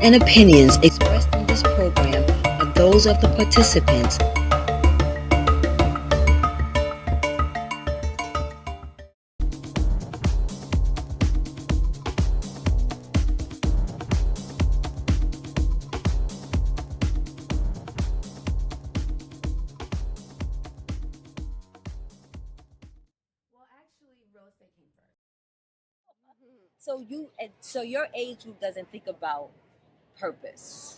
and opinions expressed in this program are those of the participants. So your age group doesn't think about purpose.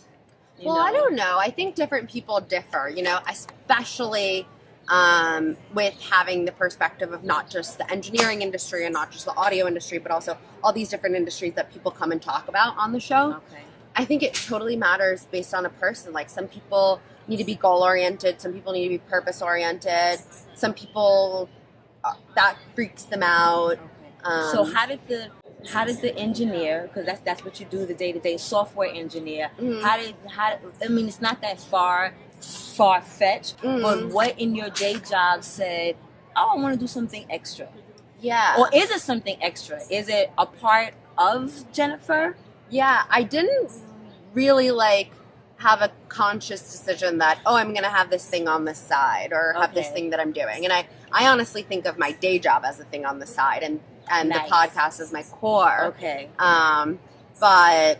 Well, I don't know. I think different people differ, especially with having the perspective of not just the engineering industry and not just the audio industry, but also all these different industries that people come and talk about on the show. Okay. I think it totally matters based on a person. Like, some people need to be goal-oriented. Some people need to be purpose-oriented. Some people, that freaks them out. Okay. So how did the engineer, because that's what you do, the day-to-day software engineer, mm-hmm. It's not that far-fetched, mm-hmm. but what in your day job said, I want to do something extra? Yeah. Or is it something extra? Is it a part of Jennifer? Yeah, I didn't really have a conscious decision that, I'm going to have this thing on the side or have this thing that I'm doing. And I honestly think of my day job as a thing on the side, and nice. The podcast is my core. Okay. But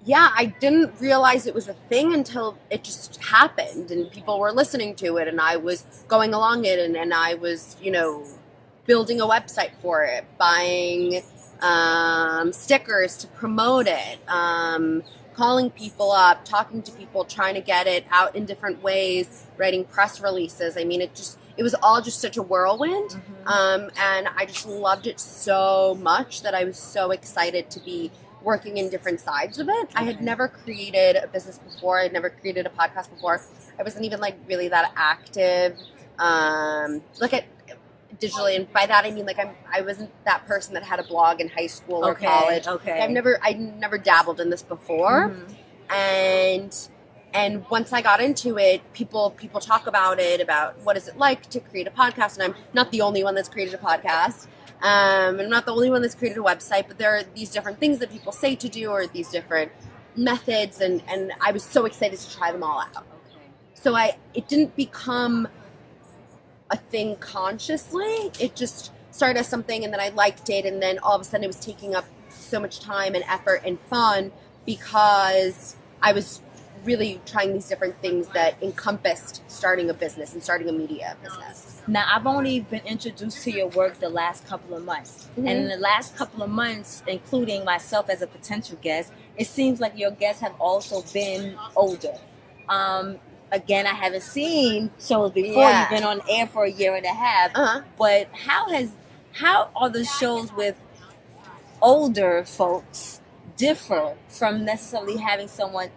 yeah, I didn't realize it was a thing until it just happened and people were listening to it and I was going along it and I was, building a website for it, buying stickers to promote it, calling people up, talking to people, trying to get it out in different ways, writing press releases. It was all just such a whirlwind. Mm-hmm. And I just loved it so much that I was so excited to be working in different sides of it. I had never created a business before. I'd never created a podcast before. I wasn't even really that active, digitally. And by that, I mean, I wasn't that person that had a blog in high school or college. Okay. I never dabbled in this before. Mm-hmm. And once I got into it, people talk about it, about what is it like to create a podcast. And I'm not the only one that's created a podcast. I'm not the only one that's created a website, but there are these different things that people say to do, or these different methods. And I was so excited to try them all out. Okay. So it didn't become a thing consciously. It just started as something, and then I liked it. And then all of a sudden it was taking up so much time and effort and fun because I was really trying these different things that encompassed starting a business and starting a media business. Now, I've only been introduced to your work the last couple of months. Mm-hmm. And in the last couple of months, including myself as a potential guest, it seems like your guests have also been older. Again, I haven't seen shows before. Yeah. You've been on air for a year and a half. Uh-huh. But how are the shows with older folks differ from necessarily having someone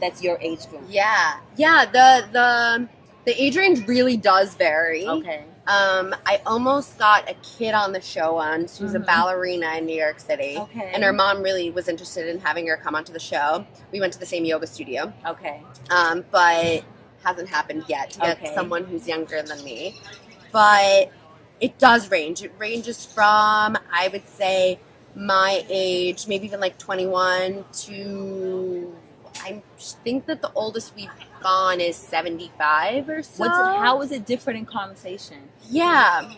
that's your age group? Yeah. The age range really does vary. Okay. I almost got a kid on the show once who's Mm-hmm. a ballerina in New York City. Okay. And her mom really was interested in having her come onto the show. We went to the same yoga studio. Okay. But hasn't happened yet to get someone who's younger than me. But it does range. It ranges from, I would say, my age, maybe even 21 to, I think that the oldest we've gone is 75 or so. How is it different in conversation? Yeah.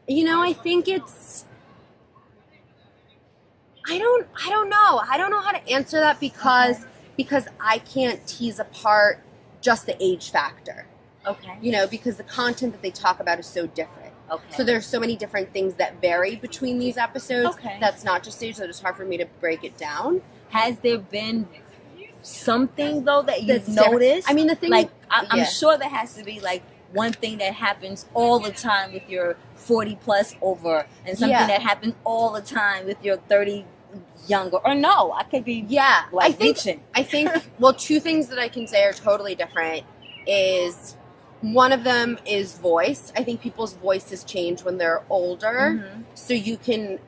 I think it's, I don't know. I don't know how to answer that because I can't tease apart just the age factor. Okay. Because the content that they talk about is so different. Okay. So there's so many different things that vary between these episodes. Okay. That's not just age, so it's hard for me to break it down. Has there been something though that you've That's different. noticed? I mean, the thing, I'm sure there has to be one thing that happens all the time with your 40 plus over, and something that happens all the time with your 30 younger. Or no, I could be reaching. I think well, two things that I can say are totally different is, one of them is voice. I think people's voices change when they're older. Mm-hmm. So you can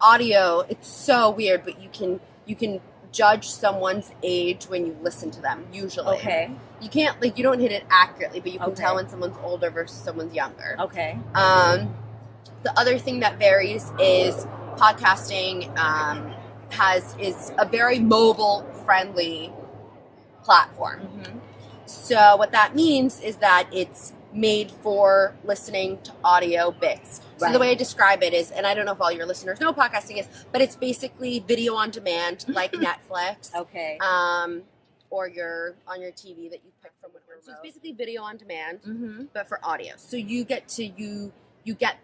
audio, it's so weird, but you can judge someone's age when you listen to them, usually. Okay. You can't, you don't hit it accurately, but you can tell when someone's older versus someone's younger. Okay. The other thing that varies is podcasting is a very mobile friendly platform. Mm-hmm. So what that means is that it's made for listening to audio bits. So the way I describe it is, and I don't know if all your listeners know what podcasting is, but it's basically video on demand, like Netflix. Okay. Or on your TV that you pick from with remote. So it's basically video on demand, but for audio. So you get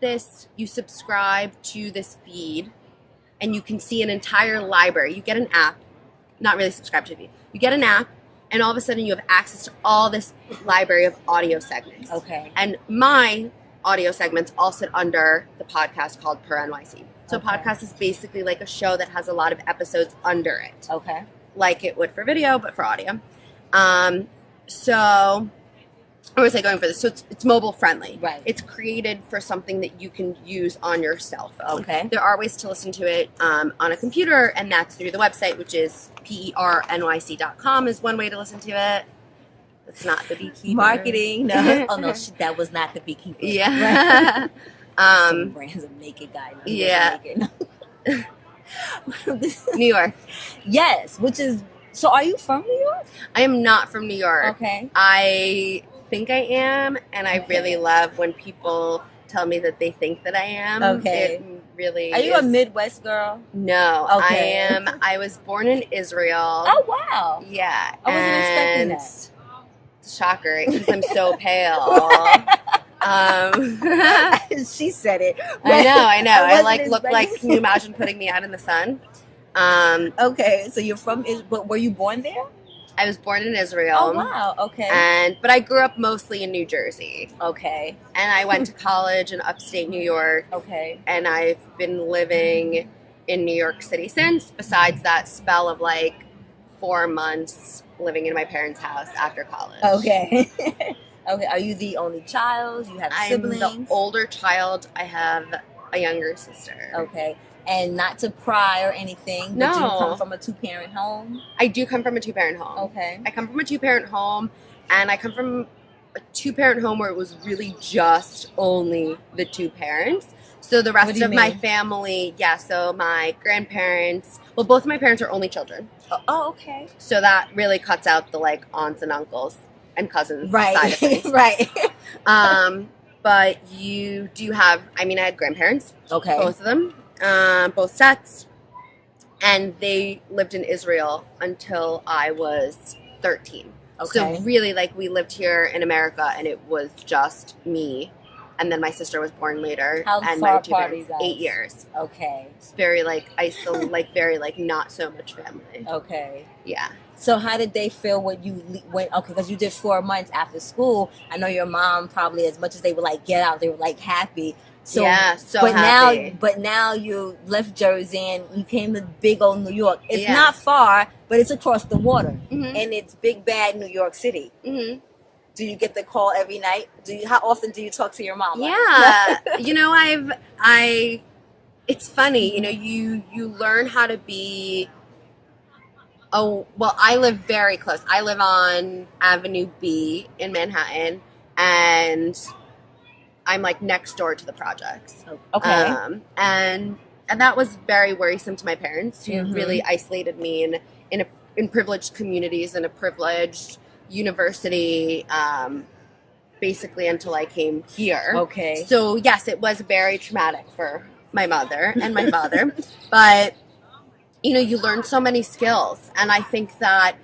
this, you subscribe to this feed, and you can see an entire library. You get an app, not really subscribe to the feed. You get an app, and all of a sudden you have access to all this library of audio segments. Okay. And my audio segments all sit under the podcast called Per NYC. So a podcast is basically like a show that has a lot of episodes under it. Okay. Like it would for video, but for audio. So where was I going for this? So it's mobile friendly. Right. It's created for something that you can use on your cell phone. Okay. There are ways to listen to it on a computer, and that's through the website, which is pernyc.com is one way to listen to it. That's not the beekeeper. Marketing. No. Oh, no. That was not the beekeeper. Yeah. Right. Some brands of naked guys. Yeah. Naked. New York. Yes. Which is... So are you from New York? I am not from New York. Okay. I think I am, and I really love when people tell me that they think that I am. Okay. It really Are you a Midwest girl? No. Okay. I am. I was born in Israel. Oh, wow. Yeah. I wasn't expecting that. Shocker, because I'm so pale. She said it. I know. I look expecting- like, can you imagine putting me out in the sun? Okay, so you're from Israel, but were you born there? I was born in Israel. Oh, wow. Okay. But I grew up mostly in New Jersey. Okay. And I went to college in upstate New York. Okay. And I've been living in New York City since, besides that spell of like 4 months living in my parents' house after college. Okay. Okay. Are you the only child? You have siblings? I'm the older child. I have a younger sister. Okay. And not to pry or anything, No. but you come from a two-parent home? I do come from a two-parent home. Okay. I come from a two-parent home, and I come from a two-parent home where it was really just only the two parents. So the rest of my family, so my grandparents, well, both of my parents are only children. Oh, okay. So that really cuts out the like aunts and uncles and cousins side of things. Right. But you do have, I had grandparents. Okay. Both of them. Both sets, and they lived in Israel until I was 13. Okay. So really, we lived here in America, and it was just me, and then my sister was born later. How and far my two apart are parents, you guys? 8 years. Okay. It's very isolated, very not so much family. Okay. Yeah. So how did they feel when you went? Okay, because you did 4 months after school. I know your mom probably, as much as they were get out, they were happy. So, yeah, so but happy. Now you left Jersey and you came to big old New York. It's not far, but it's across the water, and it's big bad New York City. Mm-hmm. Do you get the call every night? How often do you talk to your mom? Yeah, it's funny. You learn how to be. Oh well, I live very close. I live on Avenue B in Manhattan, and I'm next door to the projects. Okay. And that was very worrisome to my parents, who really isolated me in privileged communities in a privileged university, basically until I came here. Okay. So yes, it was very traumatic for my mother and my father, but you learn so many skills, and I think that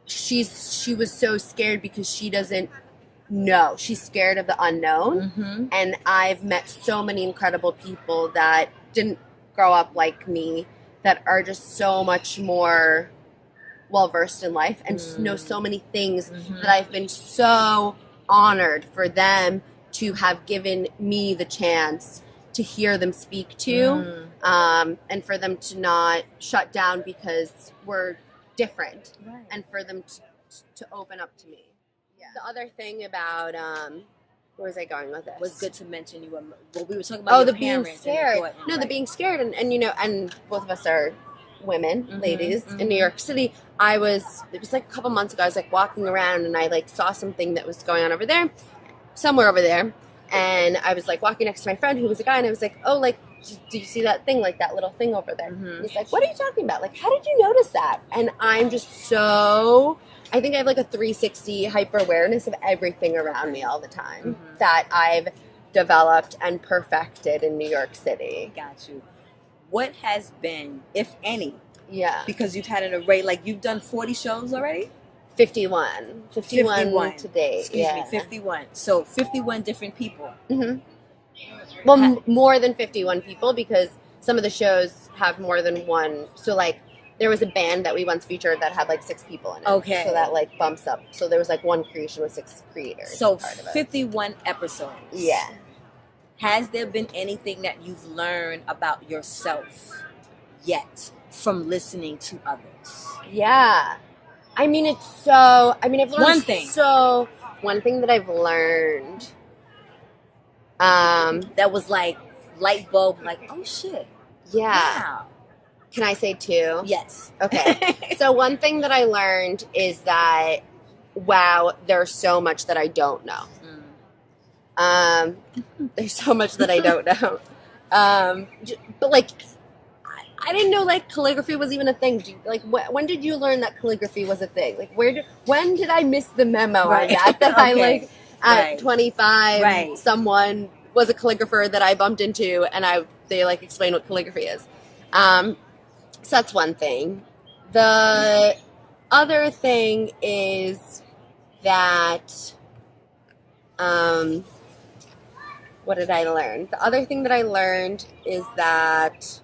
she was so scared because she doesn't. No, she's scared of the unknown. And I've met so many incredible people that didn't grow up like me, that are just so much more well-versed in life and know so many things, that I've been so honored for them to have given me the chance to hear them speak to, and for them to not shut down because we're different, and for them to open up to me. The other thing about, where was I going with this? Was good to mention you were. Well, we were talking about the your being parents. scared. The being scared, and and both of us are women, ladies in New York City. It was a couple months ago. I was walking around, and I saw something that was going on over there, somewhere over there, and I was walking next to my friend who was a guy, and I was do you see that thing, like that little thing over there? Mhm. He's like, what are you talking about? Like, how did you notice that? And I'm just so, I think I have like a 360 hyper awareness of everything around me all the time that I've developed and perfected in New York City. Got you. What has been, if any, Yeah. because you've had an array, like you've done 40 shows already? 51 to date. Excuse me, 51. So 51 different people. Mm-hmm. Well, more than 51 people, because some of the shows have more than one. So, like, there was a band that we once featured that had like 6 people in it. Okay. So that like bumps up. So there was like one creation with 6 creators. So 51 episodes. Yeah. Has there been anything that you've learned about yourself yet from listening to others? Yeah. I mean, it's so, I mean, I've learned One thing. So, one thing that I've learned. That was like light bulb, like, oh shit. Yeah. Wow. Can I say 2? Yes. Okay. So one thing that I learned is that, wow, there's so much that I don't know. There's so much that I don't know. But like, I didn't know like calligraphy was even a thing. Like, when did you learn that calligraphy was a thing? Like, when did I miss the memo on that? That I like at 25, someone was a calligrapher that I bumped into, and they like explained what calligraphy is. So that's one thing. The other thing is that, what did I learn? The other thing that I learned is that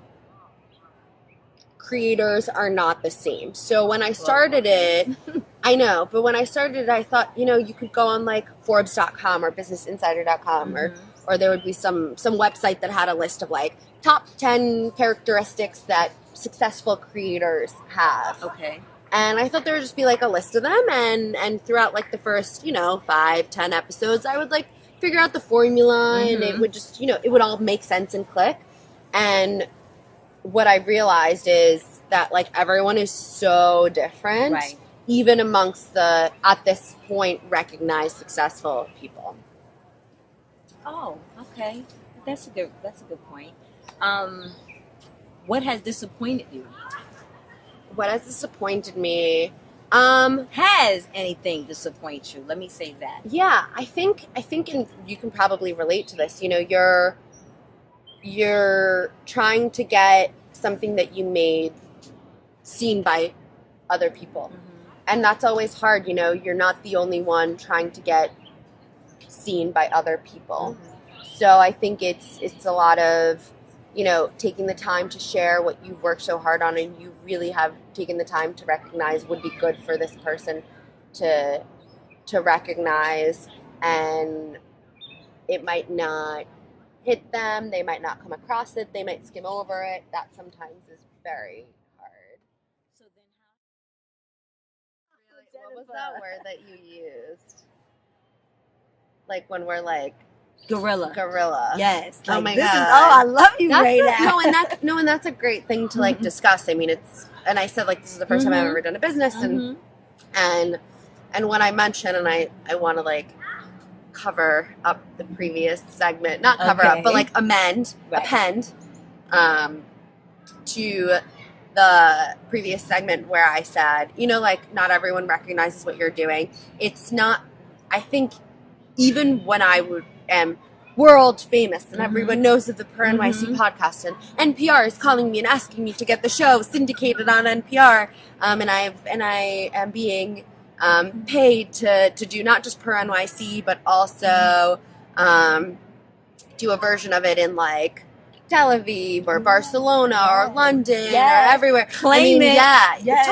creators are not the same. So when I started it, I know, but when I started it, I thought, you could go on like Forbes.com or BusinessInsider.com or there would be some website that had a list of like top 10 characteristics that successful creators have. Okay. And I thought there would just be like a list of them, and throughout like the first, 5-10 episodes, I would like figure out the formula and it would just, it would all make sense and click. And what I realized is that like everyone is so different, even amongst the, at this point, recognized successful people. Oh, okay. That's a good point. What has disappointed you? What has disappointed me? Has anything disappointed you? Let me say that. Yeah, I think, and you can probably relate to this. You're trying to get something that you made seen by other people, and that's always hard. You're not the only one trying to get seen by other people. So I think it's a lot of taking the time to share what you've worked so hard on and you really have taken the time to recognize would be good for this person to recognize, and it might not hit them, they might not come across it, they might skim over it. That sometimes is very hard. So then What was that word that you used? Like when we're like Gorilla. Yes. Oh like, my God. I love you, Rayna. And that's a great thing to like discuss. I mean, and I said like this is the first time I've ever done a business, and when I mentioned, and I want to like cover up the previous segment, not cover up, but like append to the previous segment where I said, like not everyone recognizes what you're doing. It's not. I think even when I am world famous and everyone knows of the Per NYC podcast, and NPR is calling me and asking me to get the show syndicated on NPR, and I am being paid to do not just Per NYC but also do a version of it in like Tel Aviv or Barcelona or London or everywhere. Claim it. Yeah,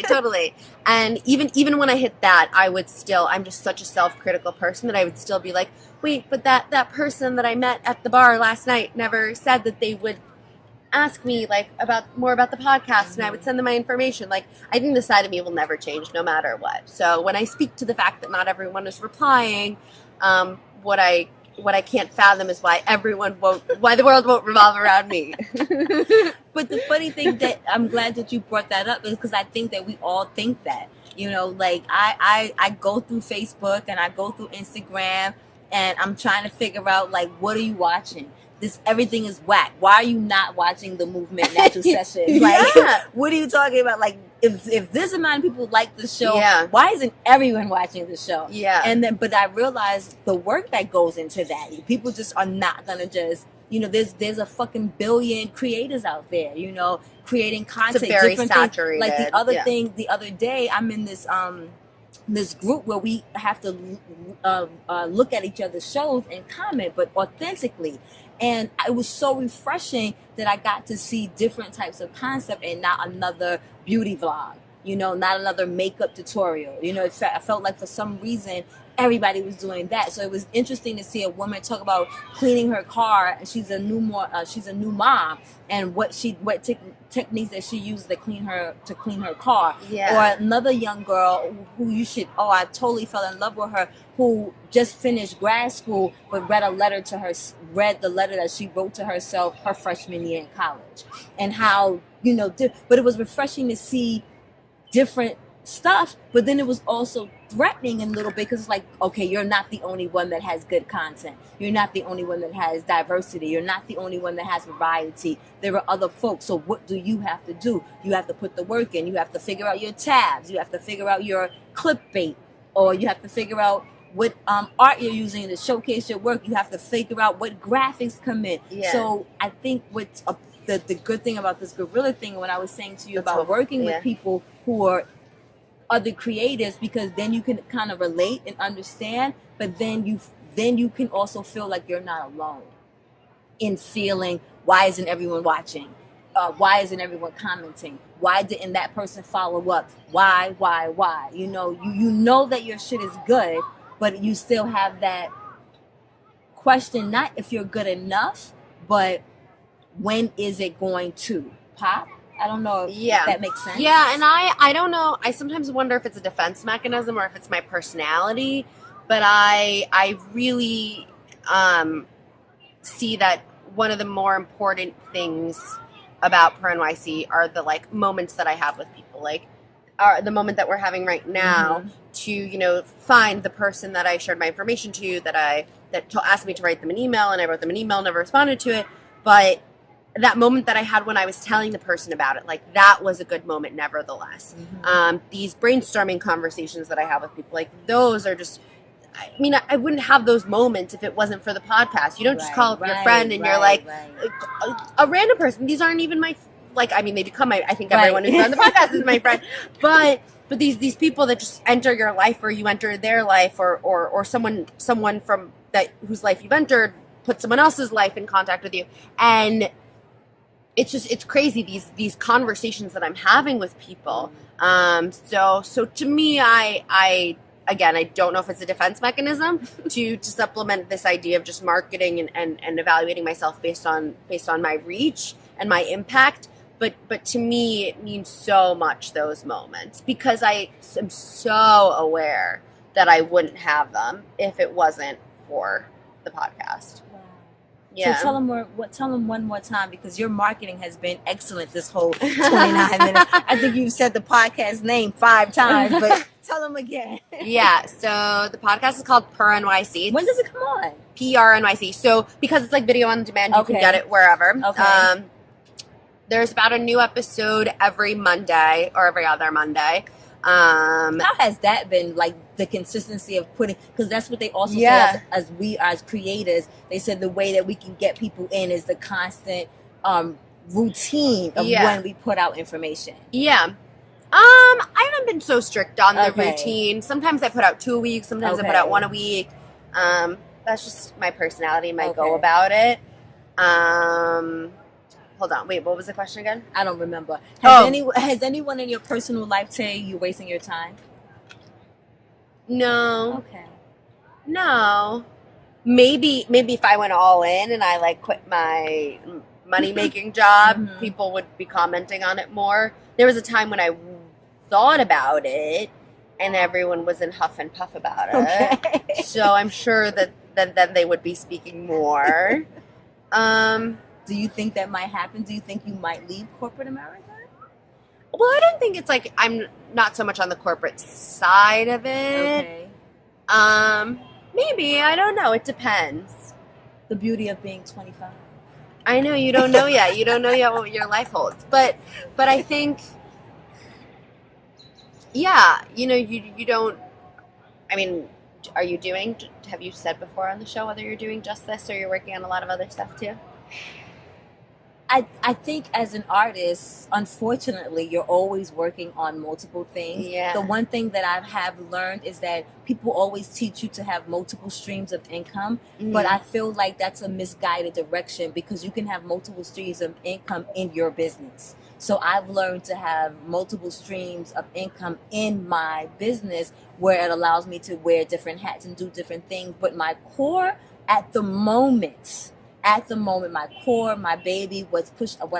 totally. And even when I hit that, I'm just such a self-critical person that I would still be like, wait, but that person that I met at the bar last night never said that they would ask me like more about the podcast, and I would send them my information. Like, I think the side of me will never change no matter what. So when I speak to the fact that not everyone is replying, what I can't fathom is why the world won't revolve around me. But the funny thing that I'm glad that you brought that up is because I think that we all think that, like I go through Facebook and I go through Instagram and I'm trying to figure out like, what are you watching? everything is whack. Why are you not watching the Movement Natural Sessions? Like, what are you talking about? Like, if this amount of people like the show, why isn't everyone watching the show? Yeah. And then, but I realized the work that goes into that. People just are not gonna just, you know, there's a fucking billion creators out there, you know, creating content. It's very different saturated. Things. Like the other thing, the other day, I'm in this group where we have to look at each other's shows and comment, but authentically. And it was so refreshing that I got to see different types of concept and not another beauty vlog, you know, not another makeup tutorial. You know, I felt like for some reason everybody was doing that. So it was interesting to see a woman talk about cleaning her car, and she's a new mom, and what techniques that she used to clean her car. Or another young girl who I totally fell in love with her, who just finished grad school but read the letter that she wrote to herself her freshman year in college, and how, you know, but it was refreshing to see different stuff, but then it was also threatening a little bit, because it's like, okay, you're not the only one that has good content, you're not the only one that has diversity, you're not the only one that has variety, there are other folks. So what do you have to do? You have to put the work in, you have to figure out your tabs, you have to figure out your clickbait, or you have to figure out what art you're using to showcase your work, you have to figure out what graphics come in. So I think what's the good thing about this guerrilla thing, when I was saying to you about working with people who are other creators, because then you can kind of relate and understand, but then you can also feel like you're not alone in feeling, why isn't everyone watching? Why isn't everyone commenting? Why didn't that person follow up? Why? You know, you know that your shit is good, but you still have that question, not if you're good enough, but when is it going to pop? I don't know if that makes sense. Yeah, and I don't know. I sometimes wonder if it's a defense mechanism or if it's my personality. But I really see that one of the more important things about Per NYC are the like moments that I have with people, like the moment that we're having right now, to, you know, find the person that I shared my information to, that asked me to write them an email, and I wrote them an email, never responded to it, but that moment that I had when I was telling the person about it, like, that was a good moment nevertheless. These brainstorming conversations that I have with people, like, those are just, I mean, I wouldn't have those moments if it wasn't for the podcast. You don't just call up your friend and you're like, a random person. These aren't even my, like, I mean, they become my, I think everyone who's on the podcast is my friend. But these people that just enter your life, or you enter their life, or someone from that whose life you've entered put someone else's life in contact with you. And it's crazy, these conversations that I'm having with people. So to me, I again, I don't know if it's a defense mechanism to supplement this idea of just marketing and evaluating myself based on my reach and my impact. But to me, it means so much, those moments, because I am so aware that I wouldn't have them if it wasn't for the podcast. Yeah. So tell them one more time, because your marketing has been excellent this whole 29 minutes. I think you've said the podcast name 5 times, but tell them again. Yeah, so the podcast is called Per NYC. When does it come on? PRNYC. So because it's like video on demand, you can get it wherever. Okay. There's about a new episode every Monday or every other Monday. How has that been, like, the consistency of putting, because that's what they also say as we as creators, they said the way that we can get people in is the constant routine of when we put out information. I haven't been so strict on the routine. Sometimes I put out 2 a week, sometimes I put out 1 a week. That's just my personality, my go about it. Hold on. Wait, what was the question again? I don't remember. Has anyone in your personal life tell you you're wasting your time? No. Okay. No. Maybe if I went all in and I like quit my money making job, people would be commenting on it more. There was a time when I thought about it and everyone was in huff and puff about it. Okay. So I'm sure that then they would be speaking more. Do you think that might happen? Do you think you might leave corporate America? Well, I don't think it's like, I'm not so much on the corporate side of it. Okay. Maybe, I don't know. It depends. The beauty of being 25. I know you don't know yet. You don't know yet what your life holds. But I think, yeah, you don't. I mean, have you said before on the show whether you're doing just this or you're working on a lot of other stuff too? I think as an artist, unfortunately, you're always working on multiple things. Yeah. The one thing that I have learned is that people always teach you to have multiple streams of income, but I feel like that's a misguided direction because you can have multiple streams of income in your business. So I've learned to have multiple streams of income in my business where it allows me to wear different hats and do different things. But my core at the moment, my core, my baby, what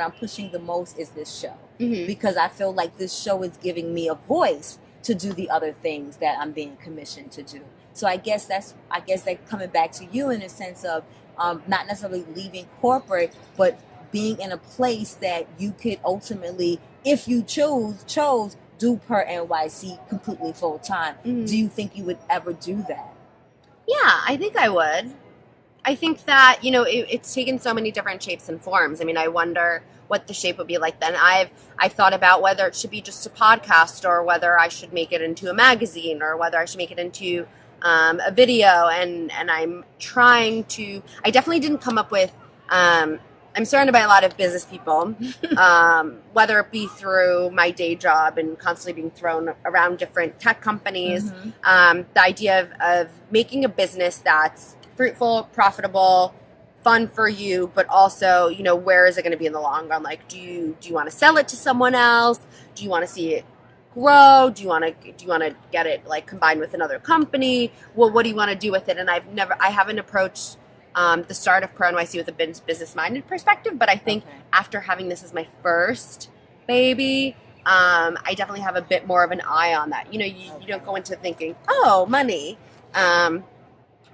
I'm pushing the most is this show. Because I feel like this show is giving me a voice to do the other things that I'm being commissioned to do. So I guess that coming back to you in a sense of not necessarily leaving corporate, but being in a place that you could ultimately, if you chose do per NYC completely full time. Do you think you would ever do that? Yeah, I think I would. I think that, it's taken so many different shapes and forms. I mean, I wonder what the shape would be like then. I've thought about whether it should be just a podcast or whether I should make it into a magazine or whether I should make it into a video. And I'm trying to, I definitely didn't come up with, I'm surrounded by a lot of business people, whether it be through my day job and constantly being thrown around different tech companies. The idea of making a business that's fruitful, profitable, fun for you, but also, where is it going to be in the long run? Like, do you want to sell it to someone else? Do you want to see it grow? Do you want to get it like combined with another company? Well, what do you want to do with it? And I haven't approached the start of Pro NYC with a business-minded perspective, but I think after having this as my first baby, I definitely have a bit more of an eye on that. You don't go into thinking, oh, money.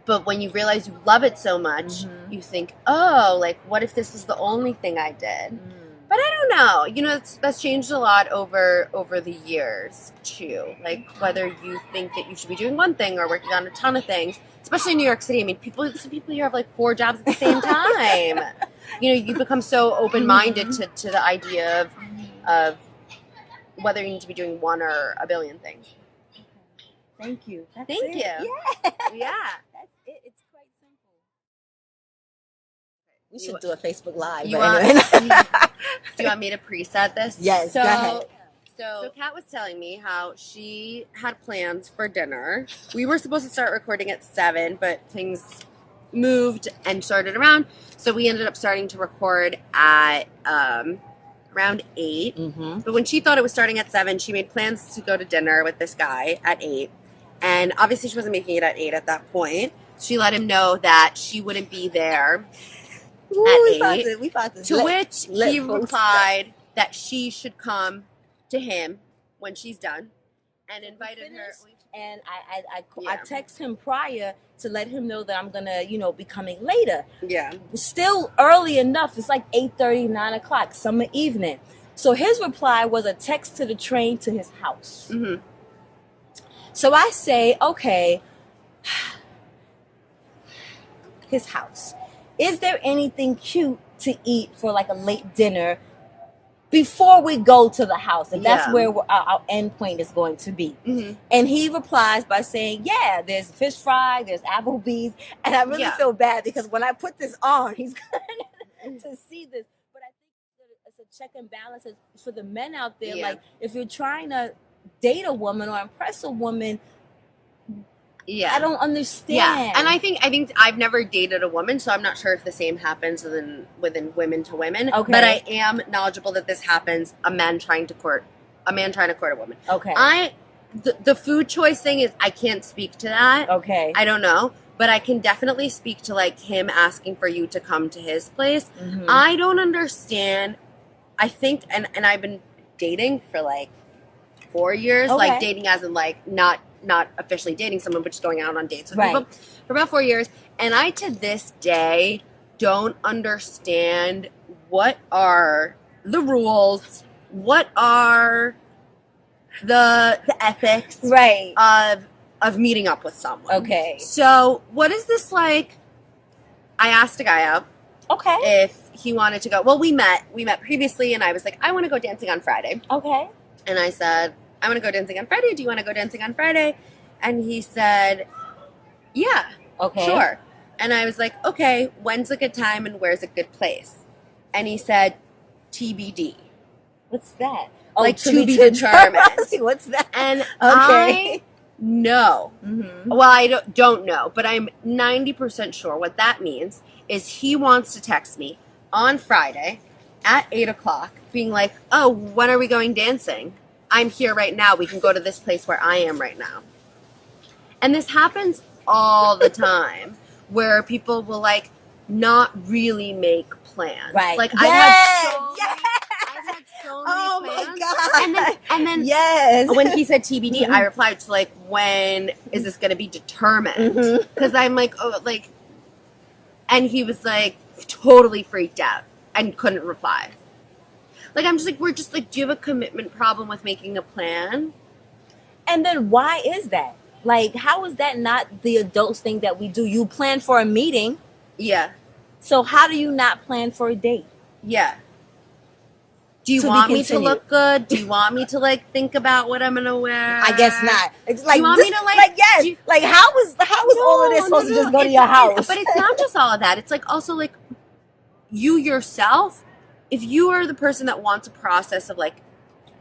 But when you realize you love it so much, you think, oh, like, what if this was the only thing I did? But I don't know. That's changed a lot over the years, too. Like, whether you think that you should be doing one thing or working on a ton of things, especially in New York City. I mean, some people here have, like, 4 jobs at the same time. You become so open-minded to the idea of whether you need to be doing one or a billion things. Thank you. Thank you. Yeah. That's it. It's quite simple. We should do a Facebook Live. Do you want me to preset this? Yes, go ahead. So Kat was telling me how she had plans for dinner. We were supposed to start recording at 7, but things moved and started around. So we ended up starting to record at around 8. But when she thought it was starting at 7, she made plans to go to dinner with this guy at 8. And obviously she wasn't making it at 8 at that point. She let him know that she wouldn't be there at 8. To which he replied that she should come to him when she's done and invited her. And I text him prior to let him know that I'm gonna, be coming later. Yeah. Still early enough. It's like 8:30, 9 o'clock, summer evening. So his reply was a text to the train to his house. So I say, okay, his house. Is there anything cute to eat for like a late dinner before we go to the house? And that's where our end point is going to be. And he replies by saying, yeah, there's fish fry, there's Applebee's. And I really feel bad because when I put this on, he's going to see this. But I think it's a check and balance for the men out there. Like, if you're trying to date a woman or impress a woman, I don't understand. Yeah, and I think I've never dated a woman, so I'm not sure if the same happens within women to women. Okay. But I am knowledgeable that this happens. A man trying to court a woman. Okay. The food choice thing is I can't speak to that. Okay. I don't know. But I can definitely speak to like him asking for you to come to his place. I don't understand. I think and I've been dating for like 4 years, like dating as in like not officially dating someone, but just going out on dates with people for about 4 years. And I, to this day, don't understand what are the rules, what are the ethics of meeting up with someone. Okay. So what is this like? I asked a guy out. Okay. If he wanted to go. Well, we met previously, and I was like, I want to go dancing on Friday. Okay. And I said, I want to go dancing on Friday. Do you want to go dancing on Friday? And he said, yeah, Okay. sure. And I was like, okay, when's a good time and where's a good place? And he said, TBD. What's that? Like, to be determined. What's that? And I know. Mm-hmm. Well, I don't know, but I'm 90% sure what that means is he wants to text me on Friday at 8 o'clock being like, oh, when are we going dancing? I'm here right now. We can go to this place where I am right now. And this happens all the time where people will like not really make plans. Right. Like Yes! I've had so many Oh plans. my God. And then Yes. when he said TBD, I replied to like, when is this going to be determined? Because I'm like, oh, like, and he was like totally freaked out and couldn't reply. Like, I'm just like, we're just like, do you have a commitment problem with making a plan? And then why is that? Like, how is that not the adults thing that we do? You plan for a meeting. Yeah. So how do you not plan for a date? Yeah. Do you To be want me to continued. look good? Do you want me to like think about what I'm gonna wear? I guess not. It's like, you want me to, like, yes. do you- Like, how is all of this supposed to just go to your house? But it's not just all of that. It's like also like you yourself, if you are the person that wants a process of like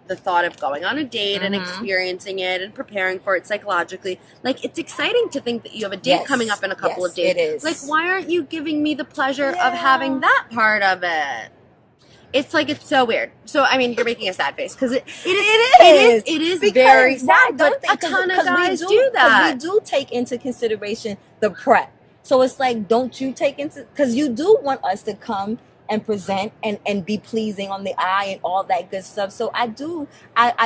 the thought of going on a date and experiencing it and preparing for it psychologically, like it's exciting to think that you have a date Yes. coming up in a couple of days. It is. Like, why aren't you giving me the pleasure of having that part of it? It's like, it's so weird. So, I mean, you're making a sad face because it is Because very why sad, don't but a they? ton of 'Cause guys we do that. We do take into consideration the prep. So it's like, don't you take into, because you do want us to come and present and be pleasing on the eye and all that good stuff. So I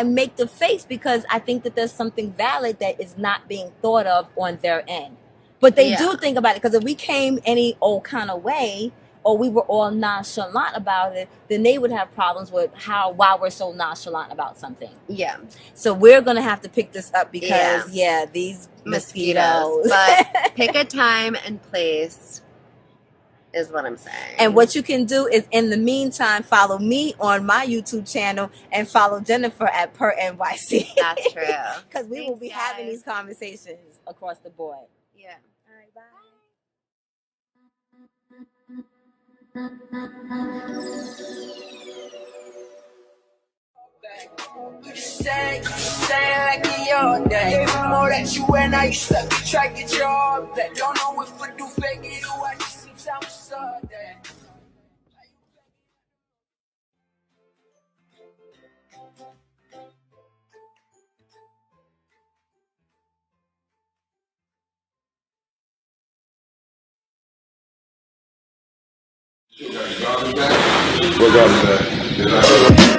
make the face because I think that there's something valid that is not being thought of on their end. But they do think about it, because if we came any old kind of way, or we were all nonchalant about it, then they would have problems with why we're so nonchalant about something. Yeah. So we're going to have to pick this up because, these mosquitoes. But pick a time and place is what I'm saying. And what you can do is, in the meantime, follow me on my YouTube channel and follow Jennifer at Per NYC. That's true. Because we will be having guys. these conversations across the board. Yeah. All right, bye. You say like it's your day. More that you and I stuck to try get your heart back. Don't know if we do fake it or I just sometimes saw that. What garbage bag?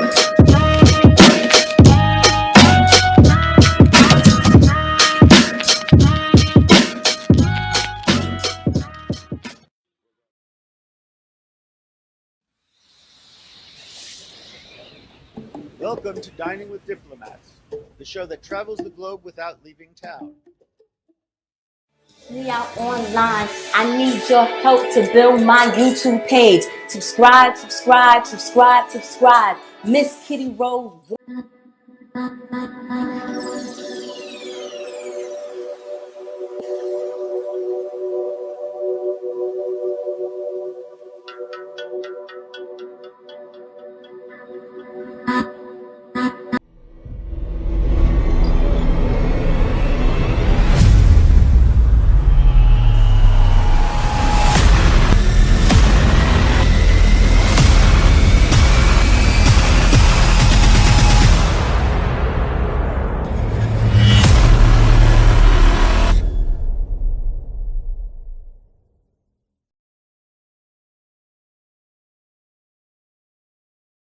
Welcome to Dining with Diplomats, the show that travels the globe without leaving town. Me out online. I need your help to build my YouTube page. Subscribe. Miss Kitty Rose.